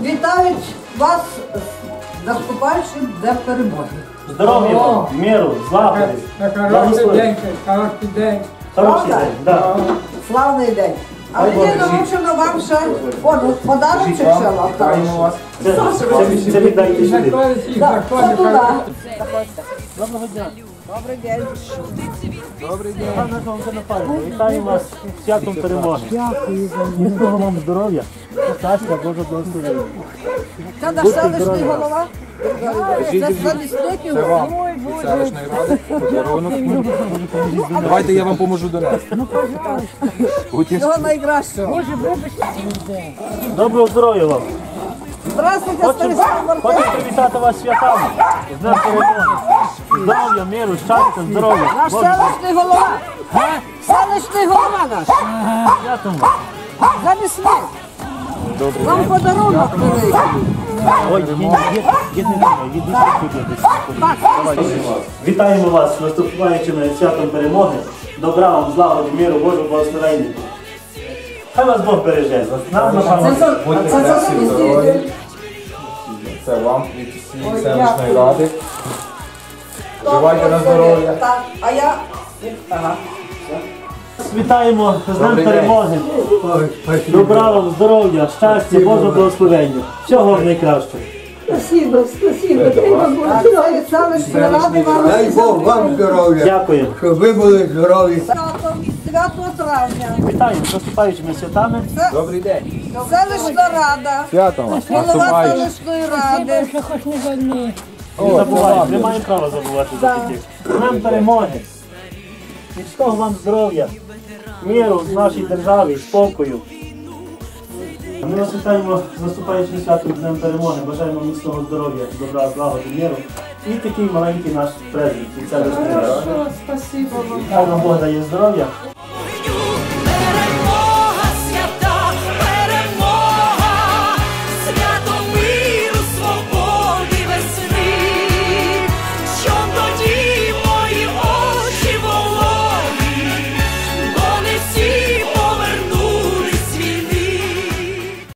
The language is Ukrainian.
вітають вас з наступаючим Днем Перемоги. Здоров'я вам, миру, злагоди. Хороший день, хороший день. Хороший день, да. Славний день. А мені навчено вам ще подарунок ще вам. Це віддайте сюди. Це туди. Доброго дня. Добрий день. Добрий день. Пане Миколаю, вітаю вас з святом перемоги. Дякую. Міцного вам здоров'я, щастя, Божого благословення. Це наш селищний голова. Це замісник Це вам від селищної ради подарунок. Давайте я вам поможу донести. Всього найкращого. Доброго здоров'я вам. Здравствуйте, Станіслав Хочу Мартинович. привітати вас з святами. З Днем перемоги. Здоров'я, миру, щастя, здоров'я. Наш селищний голова. Селищний голова наш. Святом вас. Замісник. Вам подарунок великий. Ой, вітаємо вас з наступаючими святом перемоги. Добра вам, злагоди, миру, Божого благословення. Хай вас Бог береже. Це вам від всієї селищної ради. Вживайте на здоров'я. Так, а я... Ага. Вітаємо з Днем Добрий день. перемоги. Добра вам, здоров'я, щастя, Божого благословення. Всього найкращого. Спасибо, спасибо. Дай вам Бог А здоров'я. це селищної ради вам Дай Бог вам здоров'я, Дякую. щоб ви були здорові. 9 травня. Вітаю з наступаючими святами. Добрий день. Селищна рада. Святом вас. Голова Наступаючи. селищної ради. Що хоч не больні. Не забувайте, не маємо права забувати за таких. З Днем перемоги. Міцного вам здоров'я, миру в нашій державі, спокою. Ми вас вітаємо з наступаючим святом Днем перемоги. Бажаємо міцного здоров'я, добра, злагоди, миру. І такий маленький наш презент від селищної ради. Спасибо вам. Хай вам Бог дає здоров'я,